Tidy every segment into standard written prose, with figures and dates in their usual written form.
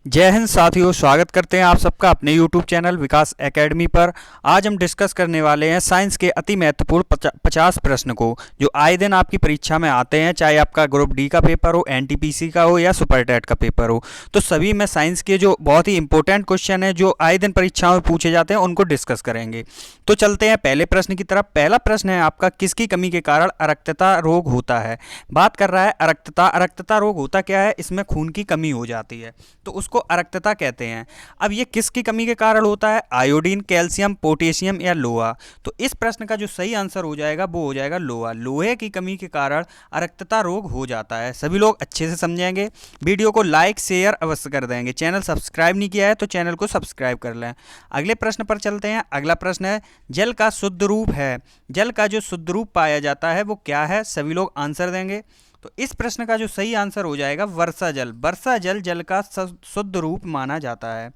जय हिंद साथियों, स्वागत करते हैं आप सबका अपने YouTube चैनल विकास एकेडमी पर। आज हम डिस्कस करने वाले हैं साइंस के अति महत्वपूर्ण 50 प्रश्न को जो आए दिन आपकी परीक्षा में आते हैं, चाहे आपका ग्रुप डी का पेपर हो, एनटीपीसी का हो या सुपर टेट का पेपर हो। तो सभी में साइंस के जो बहुत ही इंपॉर्टेंट क्वेश्चन है जो आए दिन परीक्षाओं में पूछे जाते हैं उनको डिस्कस करेंगे। तो चलते हैं पहले प्रश्न की तरफ। पहला प्रश्न है आपका, किसकी कमी के कारण अरक्तता रोग होता है। बात कर रहा है अरक्तता। अरक्तता रोग होता क्या है, इसमें खून की कमी हो जाती है तो उसको अरक्तता कहते हैं। अब ये किसकी कमी के कारण होता है, आयोडीन, कैल्शियम, पोटेशियम या लोहा। तो इस प्रश्न का जो सही आंसर हो जाएगा वो हो जाएगा लोहा। लोहे की कमी के कारण अरक्तता रोग हो जाता है। सभी लोग अच्छे से समझेंगे। वीडियो को लाइक शेयर अवश्य कर देंगे। चैनल सब्सक्राइब नहीं किया है तो चैनल को सब्सक्राइब कर लें। अगले प्रश्न पर चलते हैं। अगला प्रश्न है, जल का शुद्ध रूप है। जल का जो शुद्ध रूप पाया जाता है वो क्या है, सभी लोग आंसर देंगे। तो इस प्रश्न का जो सही आंसर हो जाएगा वर्षा जल। वर्षा जल जल का शुद्ध रूप माना जाता है।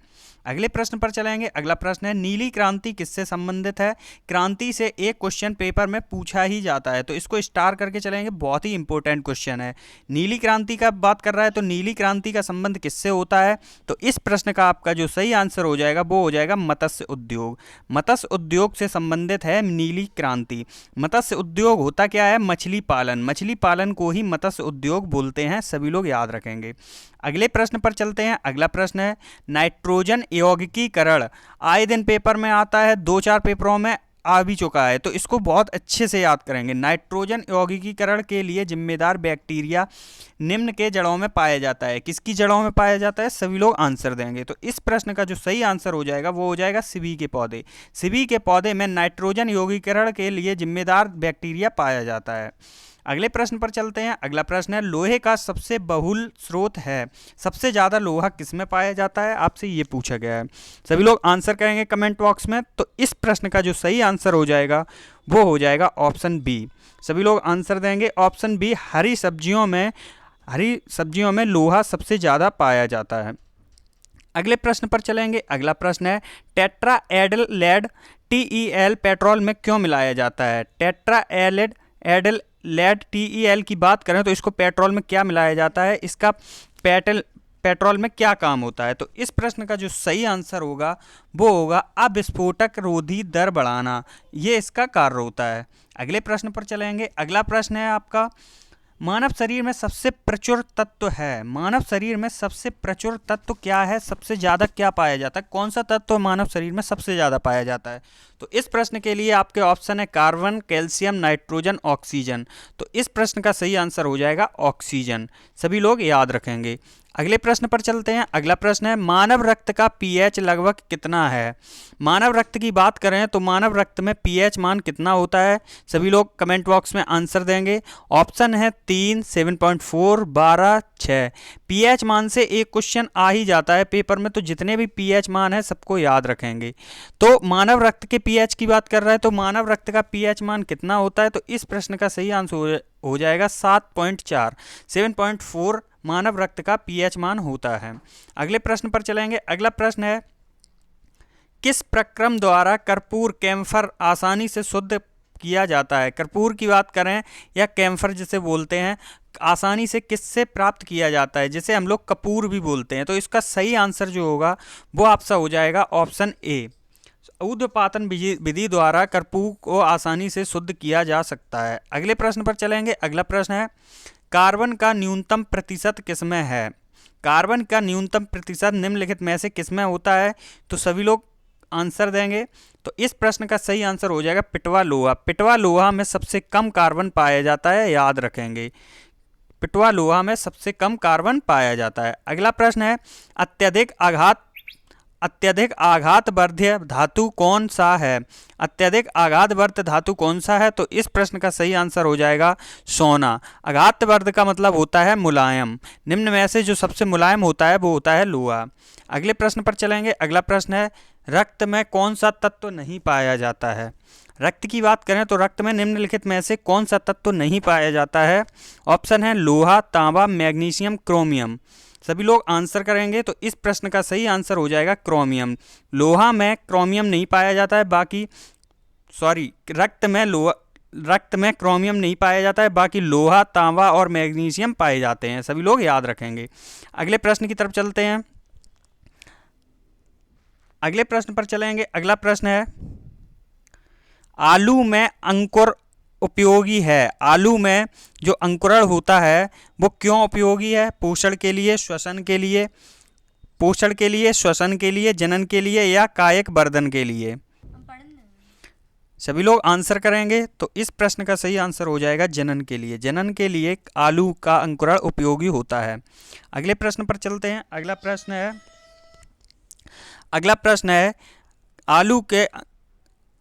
अगले प्रश्न पर चलेंगे। अगला प्रश्न है, नीली क्रांति किससे संबंधित है। क्रांति से एक क्वेश्चन पेपर में पूछा ही जाता है तो इसको स्टार करके चलेंगे, बहुत ही इंपॉर्टेंट क्वेश्चन है। नीली क्रांति का बात कर रहा है तो नीली क्रांति का संबंध किससे होता है। तो इस प्रश्न का आपका जो सही आंसर हो जाएगा वो हो जाएगा मत्स्य उद्योग। मत्स्य उद्योग से संबंधित है नीली क्रांति। मत्स्य उद्योग होता क्या है, मछली पालन। मछली पालन को ही मत्स्य उद्योग बोलते हैं, सभी लोग याद रखेंगे। अगले प्रश्न पर चलते हैं। अगला प्रश्न है, नाइट्रोजन यौगिकीकरण आए दिन पेपर में आता है, 2-4 पेपरों में आ भी चुका है तो इसको बहुत अच्छे से याद करेंगे। नाइट्रोजन यौगिकीकरण के लिए जिम्मेदार बैक्टीरिया निम्न के जड़ों में पाया जाता है। किसकी जड़ों में पाया जाता है, सभी लोग आंसर देंगे। तो इस प्रश्न का जो सही आंसर हो जाएगा वो हो जाएगा सिबी के पौधे। सिबी के पौधे में नाइट्रोजन यौगिकीकरण के लिए जिम्मेदार बैक्टीरिया पाया जाता है। अगले प्रश्न पर चलते हैं। अगला प्रश्न है, लोहे का सबसे बहुल स्रोत है। सबसे ज़्यादा लोहा किस में पाया जाता है, आपसे ये पूछा गया है। सभी लोग आंसर करेंगे कमेंट बॉक्स में। तो इस प्रश्न का जो सही आंसर हो जाएगा वो हो जाएगा ऑप्शन बी। सभी लोग आंसर देंगे ऑप्शन बी। हरी सब्जियों में लोहा सबसे ज़्यादा पाया जाता है। अगले प्रश्न पर चलेंगे। अगला प्रश्न है, टेट्रा एडल लेड TeL पेट्रोल में क्यों मिलाया जाता है। टेट्रा एडल लेड TeL की बात करें तो इसको पेट्रोल में क्या मिलाया जाता है, इसका पेट्रोल में क्या काम होता है। तो इस प्रश्न का जो सही आंसर होगा वो होगा अविस्फोटक रोधी दर बढ़ाना, ये इसका कार्य होता है। अगले प्रश्न पर चलेंगे। अगला प्रश्न है आपका, मानव शरीर में सबसे प्रचुर तत्व है। मानव शरीर में सबसे प्रचुर तत्व क्या है, सबसे ज़्यादा क्या पाया जाता है, कौन सा तत्व मानव शरीर में सबसे ज़्यादा पाया जाता है। तो इस प्रश्न के लिए आपके ऑप्शन है कार्बन, कैल्शियम, नाइट्रोजन, ऑक्सीजन। तो इस प्रश्न का सही आंसर हो जाएगा ऑक्सीजन, सभी लोग याद रखेंगे। अगले प्रश्न पर चलते हैं। अगला प्रश्न है, मानव रक्त का pH लगभग कितना है। मानव रक्त की बात करें तो मानव रक्त में pH मान कितना होता है, सभी लोग कमेंट बॉक्स में आंसर देंगे। ऑप्शन है 3, 7.4, 12, 6। pH मान से एक क्वेश्चन आ ही जाता है पेपर में, तो जितने भी pH मान है सबको याद रखेंगे। तो मानव रक्त के pH की बात कर रहा है तो मानव रक्त का pH मान कितना होता है। तो इस प्रश्न का सही आंसर हो जाएगा 7.4। 7.4 मानव रक्त का pH मान होता है। अगले प्रश्न पर चलेंगे। अगला प्रश्न है, किस प्रक्रम द्वारा कर्पूर कैम्फर आसानी से शुद्ध किया जाता है। कर्पूर की बात करें या कैम्फर जिसे बोलते हैं, आसानी से किससे प्राप्त किया जाता है, जिसे हम लोग कपूर भी बोलते हैं। तो इसका सही आंसर जो होगा वो आपसा हो जाएगा ऑप्शन ए। ऊर्ध्वपातन विधि द्वारा कर्पूर को आसानी से शुद्ध किया जा सकता है। अगले प्रश्न पर चलेंगे। अगला प्रश्न है, कार्बन का न्यूनतम प्रतिशत किसमें है। कार्बन का न्यूनतम प्रतिशत निम्नलिखित में से किसमें होता है। तो सभी लोग आंसर देंगे। तो इस प्रश्न का सही आंसर हो जाएगा पिटवा लोहा। पिटवा लोहा में सबसे कम कार्बन पाया जाता है, याद रखेंगे। पिटवा लोहा में सबसे कम कार्बन पाया जाता है। अगला प्रश्न है, अत्यधिक आघातवर्ध्य धातु कौन सा है। अत्यधिक आघातवर्ध धातु कौन सा है। तो इस प्रश्न का सही आंसर हो जाएगा सोना। आघातवर्ध का मतलब होता है मुलायम। निम्न में से जो सबसे मुलायम होता है वो होता है लोहा। अगले प्रश्न पर चलेंगे। अगला प्रश्न है, रक्त में कौन सा तत्व नहीं पाया जाता है। रक्त की बात करें तो रक्त में निम्नलिखित में से कौन सा तत्व नहीं पाया जाता है। ऑप्शन है लोहा, तांबा, मैग्नीशियम, क्रोमियम। सभी लोग आंसर करेंगे। तो इस प्रश्न का सही आंसर हो जाएगा क्रोमियम। लोहा में क्रोमियम नहीं पाया जाता है, रक्त में क्रोमियम नहीं पाया जाता है, बाकी लोहा, तांबा और मैग्नीशियम पाए जाते हैं, सभी लोग याद रखेंगे। अगले प्रश्न की तरफ चलते हैं। अगले प्रश्न पर चलेंगे। अगला प्रश्न है, आलू में अंकुर उपयोगी है। आलू में जो अंकुरण होता है वो क्यों उपयोगी है? पोषण के लिए, श्वसन के लिए, पोषण के लिए, श्वसन के लिए, जनन के लिए या कायिक वर्धन के लिए? सभी लोग आंसर करेंगे तो इस प्रश्न का सही आंसर हो जाएगा जनन के लिए। जनन के लिए आलू का अंकुरण उपयोगी होता है। अगले प्रश्न पर चलते हैं। अगला प्रश्न है आलू के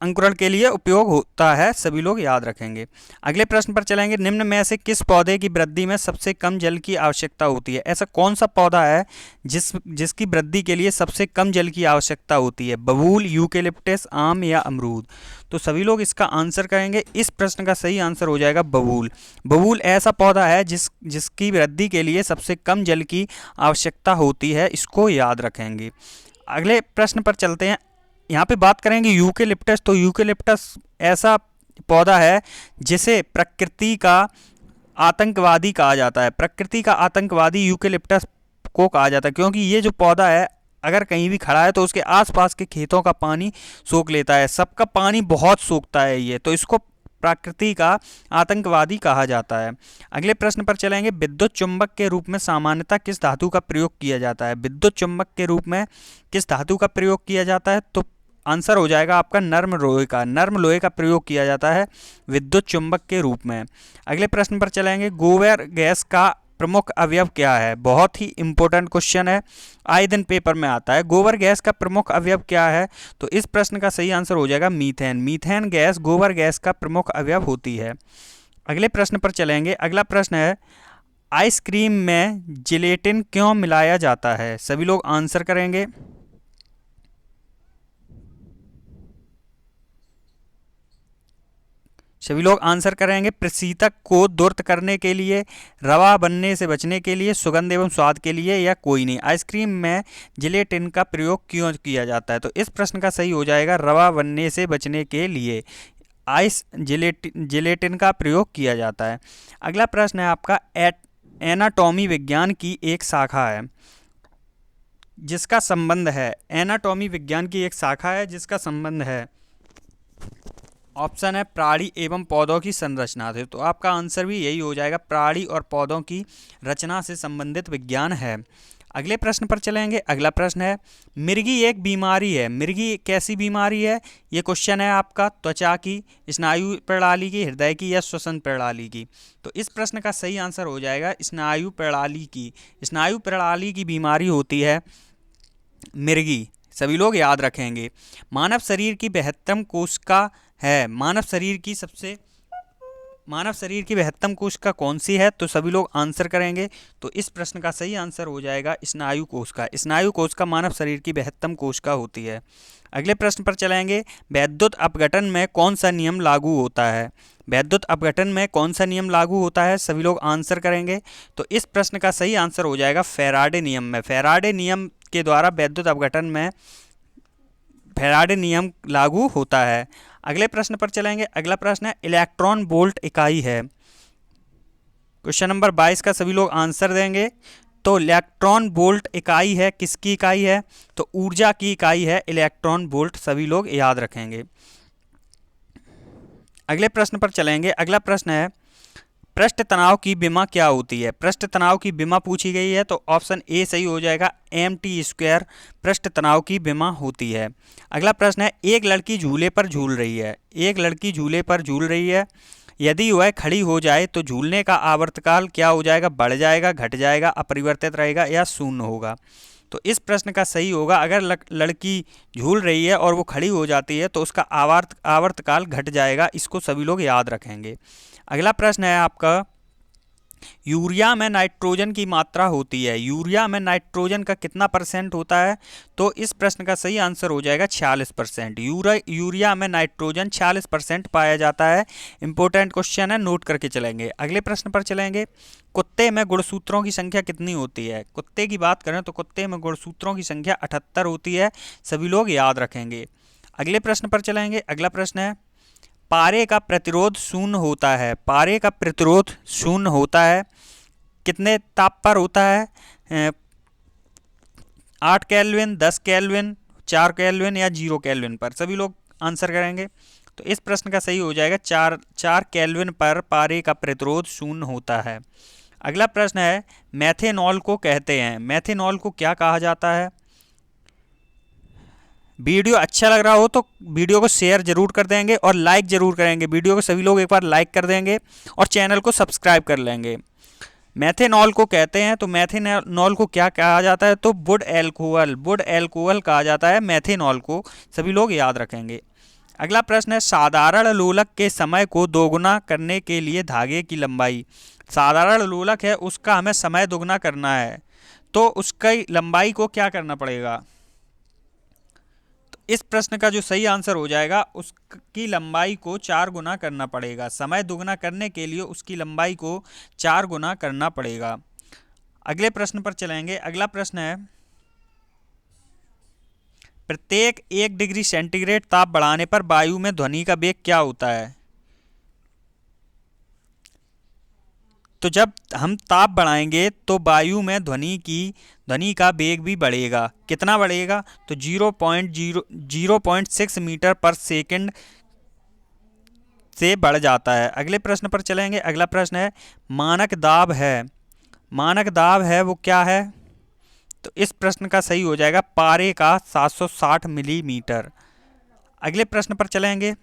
अंकुरण के लिए उपयोग होता है, सभी लोग याद रखेंगे। अगले प्रश्न पर चलेंगे। निम्न में से किस पौधे की वृद्धि में सबसे कम जल की आवश्यकता होती है? ऐसा कौन सा पौधा है जिसकी वृद्धि के लिए सबसे कम जल की आवश्यकता होती है? बबूल, यूकेलिप्टस, आम या अमरूद? तो सभी लोग इसका आंसर करेंगे। इस प्रश्न का सही आंसर हो जाएगा बबूल। बबूल ऐसा पौधा है जिसकी वृद्धि के लिए सबसे कम जल की आवश्यकता होती है, इसको याद रखेंगे। अगले प्रश्न पर चलते हैं। यहाँ पे बात करेंगे यूकेलिप्टस। तो यूकेलिप्टस ऐसा पौधा है जिसे प्रकृति का आतंकवादी कहा जाता है। प्रकृति का आतंकवादी यूकेलिप्टस को कहा जाता है, क्योंकि ये जो पौधा है अगर कहीं भी खड़ा है तो उसके आसपास के खेतों का पानी सोख लेता है। सबका पानी बहुत सोखता है ये, तो इसको प्रकृति का आतंकवादी कहा जाता है। अगले प्रश्न पर चलेंगे। विद्युत चुंबक के रूप में सामान्यतः किस धातु का प्रयोग किया जाता है? विद्युत चुंबक के रूप में किस धातु का प्रयोग किया जाता है? तो आंसर हो जाएगा आपका नर्म लोहे का। नर्म लोहे का प्रयोग किया जाता है विद्युत चुंबक के रूप में। अगले प्रश्न पर चलेंगे। गोबर गैस का प्रमुख अवयव क्या है? बहुत ही इंपॉर्टेंट क्वेश्चन है, आए दिन पेपर में आता है। गोबर गैस का प्रमुख अवयव क्या है? तो इस प्रश्न का सही आंसर हो जाएगा मीथेन। मीथेन गैस गोबर गैस का प्रमुख अवयव होती है। अगले प्रश्न पर चलेंगे। अगला प्रश्न है, आइसक्रीम में जिलेटिन क्यों मिलाया जाता है? सभी लोग आंसर करेंगे। सभी लोग आंसर करेंगे। प्रशीतक को दूर करने के लिए, रवा बनने से बचने के लिए, सुगंध एवं स्वाद के लिए या कोई नहीं? आइसक्रीम में जिलेटिन का प्रयोग क्यों किया जाता है? तो इस प्रश्न का सही हो जाएगा रवा बनने से बचने के लिए जिलेटिन का प्रयोग किया जाता है। अगला प्रश्न है आपका, एनाटॉमी विज्ञान की एक शाखा है जिसका संबंध है। एनाटॉमी विज्ञान की एक शाखा है जिसका संबंध है, ऑप्शन है प्राणी एवं पौधों की संरचना से। तो आपका आंसर भी यही हो जाएगा, प्राणी और पौधों की रचना से संबंधित विज्ञान है। अगले प्रश्न पर चलेंगे। अगला प्रश्न है, मिर्गी एक बीमारी है। मिर्गी कैसी बीमारी है? ये क्वेश्चन है आपका त्वचा की, स्नायु प्रणाली की, हृदय की या श्वसन प्रणाली की? तो इस प्रश्न का सही आंसर हो जाएगा स्नायु प्रणाली की। स्नायु प्रणाली की बीमारी होती है मिर्गी, सभी लोग याद रखेंगे। मानव शरीर की 72 कोशिका है। मानव शरीर की 72 कोशिका कौन सी है? तो सभी लोग आंसर करेंगे। तो इस प्रश्न का सही आंसर हो जाएगा स्नायु कोशिका। स्नायु कोशिका मानव शरीर की 72 कोशिका होती है। अगले प्रश्न पर चलेंगे। वैद्युत अपघटन में कौन सा नियम लागू होता है? वैद्युत अपघटन में कौन सा नियम लागू होता है? सभी लोग आंसर करेंगे। तो इस प्रश्न का सही आंसर हो जाएगा फैराडे नियम में। फैराडे नियम के द्वारा वैद्युत अपघटन में फैराडे नियम लागू होता है। अगले प्रश्न पर चलेंगे। अगला प्रश्न है, इलेक्ट्रॉन वोल्ट इकाई है। क्वेश्चन नंबर 22 का सभी लोग आंसर देंगे। तो इलेक्ट्रॉन वोल्ट इकाई है, किसकी इकाई है? तो ऊर्जा की इकाई है इलेक्ट्रॉन वोल्ट, सभी लोग याद रखेंगे। अगले प्रश्न पर चलेंगे। अगला प्रश्न है, पृष्ठ तनाव की विमा क्या होती है? पृष्ठ तनाव की विमा पूछी गई है, तो ऑप्शन ए सही हो जाएगा, mt² पृष्ठ तनाव की विमा होती है। अगला प्रश्न है, एक लड़की झूले पर झूल रही है। एक लड़की झूले पर झूल रही है, यदि वह खड़ी हो जाए तो झूलने का आवर्तकाल क्या हो जाएगा? बढ़ जाएगा, घट जाएगा, अपरिवर्तित रहेगा या शून्य होगा? तो इस प्रश्न का सही होगा, अगर लड़की झूल रही है और वो खड़ी हो जाती है तो उसका आवर्तकाल घट जाएगा। इसको सभी लोग याद रखेंगे। अगला प्रश्न है आपका, यूरिया में नाइट्रोजन की मात्रा होती है। यूरिया में नाइट्रोजन का कितना % होता है? तो इस प्रश्न का सही आंसर हो जाएगा 46%। यूरिया में नाइट्रोजन 46% पाया जाता है। इंपॉर्टेंट क्वेश्चन है, नोट करके चलेंगे। अगले प्रश्न पर चलेंगे। कुत्ते में गुणसूत्रों की संख्या कितनी होती है? कुत्ते की बात करें तो कुत्ते में गुणसूत्रों की संख्या 78 होती है, सभी लोग याद रखेंगे। अगले प्रश्न पर चलेंगे। अगला प्रश्न है, पारे का प्रतिरोध शून्य होता है। पारे का प्रतिरोध शून्य होता है, कितने ताप पर होता है? 8 केल्विन, 10 केल्विन, 4 केल्विन या 0 केल्विन पर? सभी लोग आंसर करेंगे। तो इस प्रश्न का सही हो जाएगा 4 केल्विन पर पारे का प्रतिरोध शून्य होता है। अगला प्रश्न है, मेथेनॉल को कहते हैं, मेथेनॉल को क्या कहा जाता है? वीडियो अच्छा लग रहा हो तो वीडियो को शेयर जरूर कर देंगे और लाइक जरूर करेंगे। वीडियो को सभी लोग एक बार लाइक कर देंगे और चैनल को सब्सक्राइब कर लेंगे। मेथेनॉल को कहते हैं, तो मेथेनॉल को क्या कहा जाता है? तो वुड एल्कोहल कहा जाता है मेथेनॉल को, सभी लोग याद रखेंगे। अगला प्रश्न है, साधारण लोलक के समय को दोगुना करने के लिए धागे की लंबाई, साधारण लोलक है उसका हमें समय दोगुना करना है, तो उसकी लंबाई को क्या करना पड़ेगा? तो इस प्रश्न का जो सही आंसर हो जाएगा, उसकी लंबाई को 4 गुना करना पड़ेगा। समय दोगुना करने के लिए उसकी लंबाई को 4 गुना करना पड़ेगा। अगले प्रश्न पर चलेंगे। अगला प्रश्न है, प्रत्येक 1 डिग्री सेंटीग्रेड ताप बढ़ाने पर वायु में ध्वनि का वेग क्या होता है? तो जब हम ताप बढ़ाएंगे तो वायु में ध्वनि का वेग भी बढ़ेगा। कितना बढ़ेगा? तो 0.6 मीटर पर सेकंड से बढ़ जाता है। अगले प्रश्न पर चलेंगे। अगला प्रश्न है, मानक दाब है वो क्या है? तो इस प्रश्न का सही हो जाएगा पारे का 760 मिलीमीटर। अगले प्रश्न पर चलेंगे।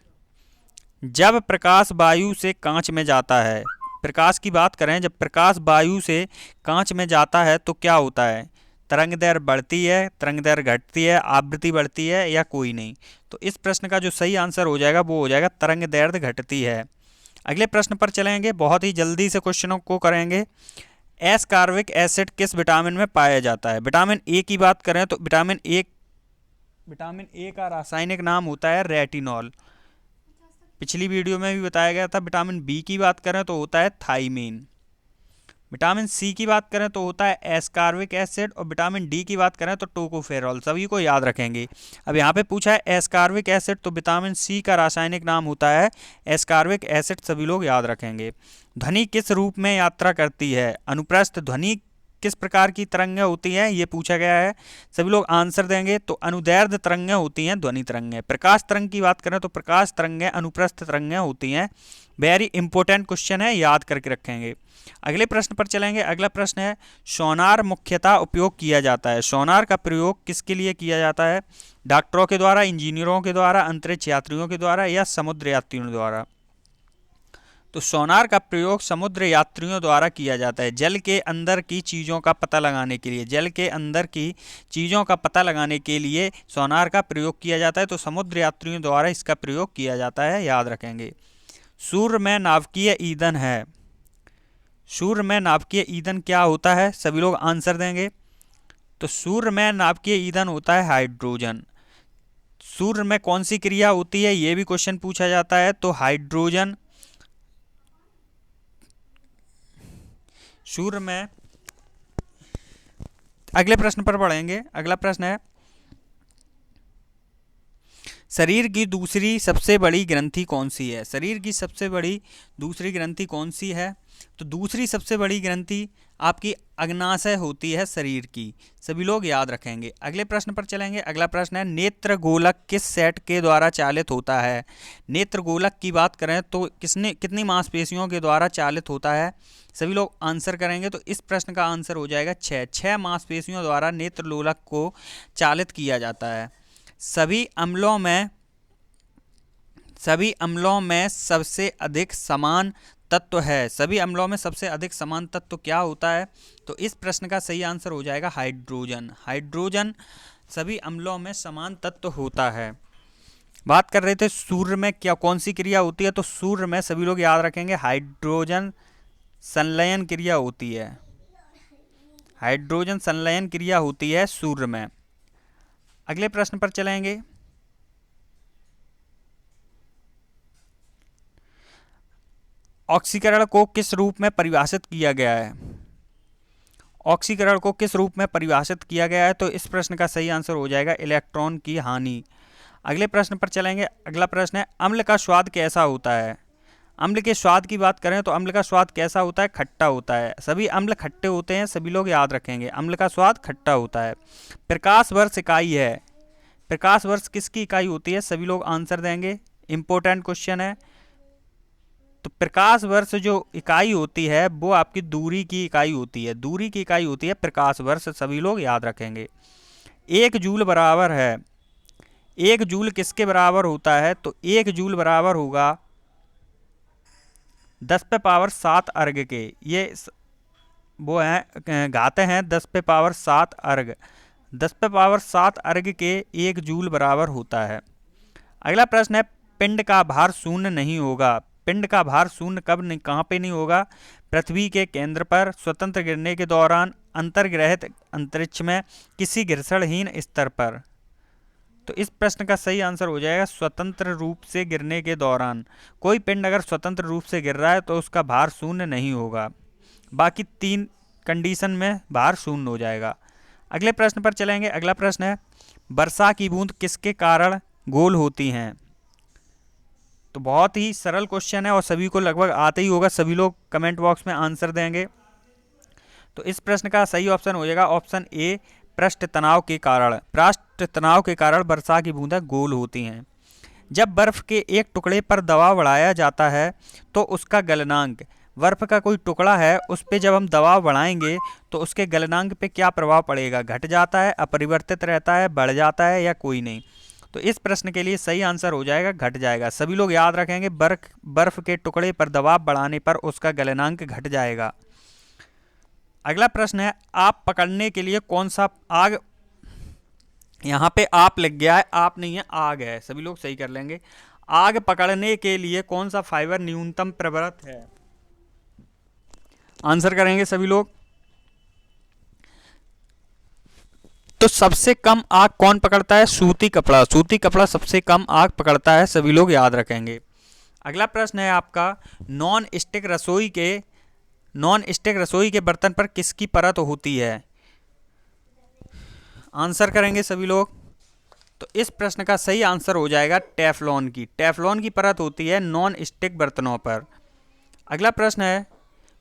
जब प्रकाश वायु से कांच में जाता है, प्रकाश की बात करें, जब प्रकाश वायु से कांच में जाता है तो क्या होता है? तरंग दैर्घ्य बढ़ती है, तरंग दैर्घ्य घटती है, आवृत्ति बढ़ती है या कोई नहीं? तो इस प्रश्न का जो सही आंसर हो जाएगा वो हो जाएगा तरंग दैर्घ्य घटती है। अगले प्रश्न पर चलेंगे, बहुत ही जल्दी से क्वेश्चनों को करेंगे। एस्कॉर्बिक एसिड किस विटामिन में पाया जाता है? विटामिन ए की बात करें तो विटामिन ए का रासायनिक नाम होता है रेटिनॉल। पिछली वीडियो में भी बताया गया था। विटामिन बी की बात करें तो होता है थाइमीन। विटामिन सी की बात करें तो होता है एस्कॉर्बिक एसिड, और विटामिन डी की बात करें तो टोकोफेरॉल। सभी को याद रखेंगे। अब यहाँ पे पूछा है एस्कॉर्बिक एसिड, तो विटामिन सी का रासायनिक नाम होता है एस्कॉर्बिक एसिड, सभी लोग याद रखेंगे। ध्वनि किस रूप में यात्रा करती है? अनुप्रस्थ ध्वनि किस प्रकार की तरंगें होती हैं, ये पूछा गया है। सभी लोग आंसर देंगे। तो अनुदैर्ध्य तरंगें होती हैं ध्वनि तरंगें। प्रकाश तरंग की बात करें तो प्रकाश तरंगें अनुप्रस्थ तरंगें होती हैं। वेरी इंपॉर्टेंट क्वेश्चन है, याद करके रखेंगे। अगले प्रश्न पर चलेंगे। अगला प्रश्न है, सोनार मुख्यतः उपयोग किया जाता है। सोनार का प्रयोग किसके लिए किया जाता है? डॉक्टरों के द्वारा, इंजीनियरों के द्वारा, अंतरिक्ष यात्रियों के द्वारा या समुद्र यात्रियों द्वारा? तो सोनार का प्रयोग समुद्र यात्रियों द्वारा किया जाता है। जल के अंदर की चीज़ों का पता लगाने के लिए, जल के अंदर की चीज़ों का पता लगाने के लिए सोनार का प्रयोग किया जाता है। तो समुद्र यात्रियों द्वारा इसका प्रयोग किया जाता है, याद रखेंगे। सूर्य में नाभिकीय ईंधन है। सूर्य में नाभिकीय ईंधन क्या होता है? सभी लोग आंसर देंगे। तो सूर्य में नाभिकीय ईंधन होता है हाइड्रोजन। सूर्य में कौन सी क्रिया होती है, ये भी क्वेश्चन पूछा जाता है। तो हाइड्रोजन, सूर्य में। अगले प्रश्न पर पढ़ेंगे। अगला प्रश्न है, शरीर की दूसरी सबसे बड़ी ग्रंथि कौन सी है? शरीर की सबसे बड़ी दूसरी ग्रंथि कौन सी है? तो दूसरी सबसे बड़ी ग्रंथि आपकी अग्नाशय होती है शरीर की, सभी लोग याद रखेंगे। अगले प्रश्न पर चलेंगे। अगला प्रश्न है, नेत्र गोलक किस सेट के द्वारा चालित होता है? नेत्र गोलक की बात करें तो कितनी मांसपेशियों के द्वारा चालित होता है? सभी लोग आंसर करेंगे। तो इस प्रश्न का आंसर हो जाएगा 6 मांसपेशियों द्वारा नेत्र गोलक को चालित किया जाता है। सभी अम्लों में सबसे अधिक समान तत्व है। सभी अम्लों में सबसे अधिक समान तत्व क्या होता है? तो इस प्रश्न का सही आंसर हो जाएगा हाइड्रोजन। हाइड्रोजन सभी अम्लों में समान तत्व होता है। बात कर रहे थे सूर्य में क्या कौन सी क्रिया होती है? तो सूर्य में सभी लोग याद रखेंगे हाइड्रोजन संलयन क्रिया होती है। हाइड्रोजन संलयन क्रिया होती है सूर्य में। अगले प्रश्न पर चलेंगे। ऑक्सीकरण को किस रूप में परिभाषित किया गया है? ऑक्सीकरण को किस रूप में परिभाषित किया गया है? तो इस प्रश्न का सही आंसर हो जाएगा इलेक्ट्रॉन की हानि। अगले प्रश्न पर चलेंगे। अगला प्रश्न है, अम्ल का स्वाद कैसा होता है? अम्ल के स्वाद की बात करें तो अम्ल का स्वाद कैसा होता है? खट्टा होता है। सभी अम्ल खट्टे होते हैं, सभी लोग याद रखेंगे। अम्ल का स्वाद खट्टा होता है। प्रकाश वर्ष इकाई है। प्रकाश वर्ष किसकी इकाई होती है? सभी लोग आंसर देंगे, इंपॉर्टेंट क्वेश्चन है। तो प्रकाश वर्ष जो इकाई होती है वो आपकी दूरी की इकाई होती है, दूरी की इकाई होती है प्रकाश वर्ष, सभी लोग याद रखेंगे। 1 जूल बराबर है, 1 जूल किसके बराबर होता है? तो 1 जूल बराबर होगा 10⁻7 अर्घ के। ये वो हैं घाते हैं 10⁻7 अर्घ, 10⁻7 अर्घ के 1 जूल बराबर होता है। अगला प्रश्न है, पिंड का भार शून्य नहीं होगा। पिंड का भार शून्य कब नहीं, कहाँ पे नहीं होगा? पृथ्वी के केंद्र पर, स्वतंत्र गिरने के दौरान, अंतर्ग्रहित अंतरिक्ष में, किसी घर्षणहीन स्तर पर। तो इस प्रश्न का सही आंसर हो जाएगा स्वतंत्र रूप से गिरने के दौरान। कोई पिंड अगर स्वतंत्र रूप से गिर रहा है तो उसका भार शून्य नहीं होगा, बाकी 3 कंडीशन में भार शून्य हो जाएगा। अगले प्रश्न पर चलेंगे। अगला प्रश्न है, वर्षा की बूंद किसके कारण गोल होती हैं? तो बहुत ही सरल क्वेश्चन है और सभी को लगभग आते ही होगा, सभी लोग कमेंट बॉक्स में आंसर देंगे। तो इस प्रश्न का सही ऑप्शन हो जाएगा ऑप्शन ए, पृष्ठ तनाव के कारण। पृष्ठ तनाव के कारण वर्षा की बूंदें गोल होती हैं। जब बर्फ के एक टुकड़े पर दबाव बढ़ाया जाता है तो उसका गलनांक, बर्फ का कोई टुकड़ा है उस पर जब हम दबाव बढ़ाएंगे तो उसके गलनांक पे क्या प्रभाव पड़ेगा? घट जाता है, अपरिवर्तित रहता है, बढ़ जाता है या कोई नहीं? तो इस प्रश्न के लिए सही आंसर हो जाएगा घट जाएगा। सभी लोग याद रखेंगे, बर्फ के टुकड़े पर दबाव बढ़ाने पर उसका गलनांक घट जाएगा। अगला प्रश्न है, आप पकड़ने के लिए कौन सा आग, यहाँ पे आप लग गया है, आप नहीं है, आग है, सभी लोग सही कर लेंगे। आग पकड़ने के लिए कौन सा फाइबर न्यूनतम प्रवृत्त है? आंसर करेंगे सभी लोग। तो सबसे कम आग कौन पकड़ता है? सूती कपड़ा, सूती कपड़ा सबसे कम आग पकड़ता है, सभी लोग याद रखेंगे। अगला प्रश्न है आपका, नॉन स्टिक रसोई के बर्तन पर किसकी परत होती है? आंसर करेंगे सभी लोग। तो इस प्रश्न का सही आंसर हो जाएगा टेफ्लॉन की। टेफ्लॉन की परत होती है नॉन स्टिक बर्तनों पर। अगला प्रश्न है,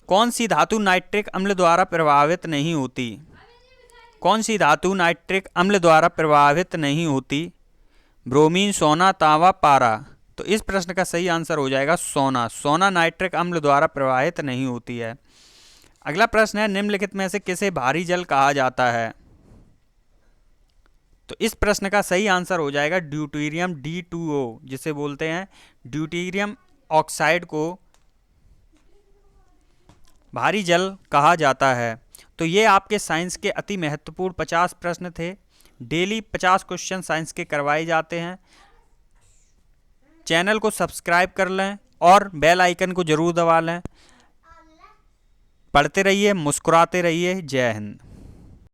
कौन सी धातु नाइट्रिक अम्ल द्वारा प्रभावित नहीं होती? कौन सी धातु नाइट्रिक अम्ल द्वारा प्रभावित नहीं होती? ब्रोमीन, सोना, तांबा, पारा। तो इस प्रश्न का सही आंसर हो जाएगा सोना। सोना नाइट्रिक अम्ल द्वारा प्रभावित नहीं होती है। अगला प्रश्न है, निम्नलिखित में से किसे भारी जल कहा जाता है? तो इस प्रश्न का सही आंसर हो जाएगा ड्यूटेरियम D2O, जिसे बोलते हैं ड्यूटेरियम ऑक्साइड को भारी जल कहा जाता है। तो ये आपके साइंस के अति महत्वपूर्ण 50 प्रश्न थे। डेली 50 क्वेश्चन साइंस के करवाए जाते हैं। चैनल को सब्सक्राइब कर लें और बेल आइकन को जरूर दबा लें। पढ़ते रहिए, मुस्कुराते रहिए। जय हिंद।